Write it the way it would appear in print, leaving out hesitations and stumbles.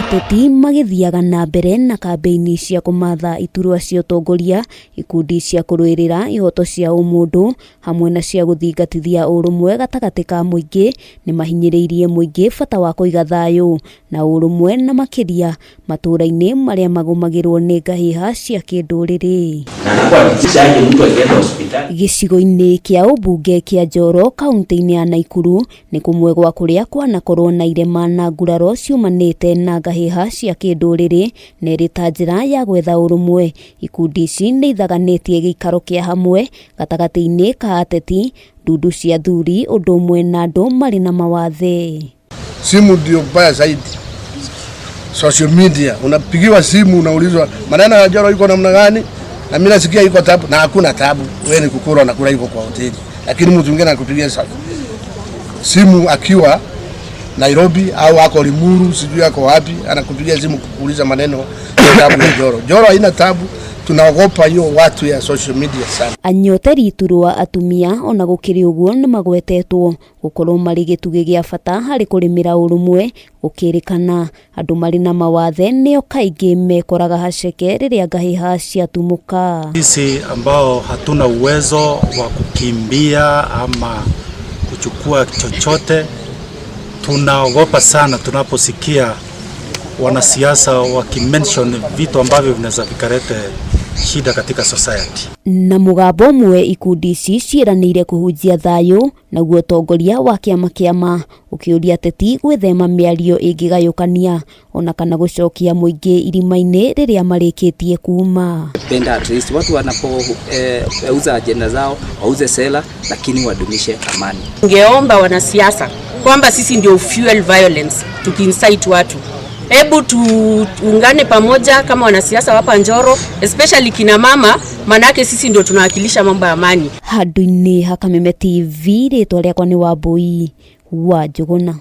ateti magithiaga na mbere na kampeini cia kumatha iturwa cia utongoria, ikundi cia kurwirira ihoto cia umundu hamwe na cia guthingatithia urumwe gatagati ka muingi ni mahinyiriirie muingi bata wa kuiga thayu na urumwe na makiria matura-ini maria magumagirwo ni ngahiha cia kinduriri. Gicigo-ini kia ubunge kia Njoro kaunti-ini ya Naikuru ni kumwe gwa kuria kwanakorwo na irema na nguraro ciumanite na ngahiha cia kinduriri na irita njira ya gwetha urumwe. Ikundi ici ni ithaganitie gikaro kia hamwe gatagati-ini ka ateti, ndundu cia thuri, undu umwe na andu mari na mawathe. Simu ndio mbaya zaidi. Social media, unapigiwa simu unaulizwa maneno ya Njoro iko namna gani? Na mimi nasikia iko tabu, na hakuna tabu. Wewe ni kukura na kula hivyo kwa hoteli. Lakini mtu mwingine anakupigia simu akiwa Nairobi au ako Limuru, sijui ako wapi, anakupigia simu kuuliza maneno ya tabu ya Njoro. Njoro haina tabu, tunaogopa hiyo watu ya social media sana. Anyoteri iturwa atumia ona gukiri uguo ni magwetetwo gukorwo mari gitugi gia bata hari kurimira urumwe, gukirikana andu mari na mawathe nio kaingi mekoraga haceke riria ngahiha ciatumuka. Sisi ambao hatuna uwezo wa kukimbia ama kuchukua chochote, tunaogopa sana tunaposikia wanasiasa wakimention vitu ambavyo vinaweza vikalete shida katika society. Na mugambo mwe ikundi ici ciranire kuhunjia thayu na guo tongoria wa kiama ukiuria ateti gwithema miario ingigayukania ona kana gucokia muingi irima-ini riria marikitie kuma. Penda at least watu wanapouza ajenda zao wauze sela, lakini wadumishe amani. Ningeomba wanasiasa kwamba sisi ndio fuel violence, tukincite watu. Hebu tuungane pamoja kama wanasiasa hapa Njoro, especially kina mama, manake sisi ndio tunawakilisha mambo ya amani. Handũ-inĩ ha Kameme TV, ritwa riakwa ni Wambui wa Njuguna.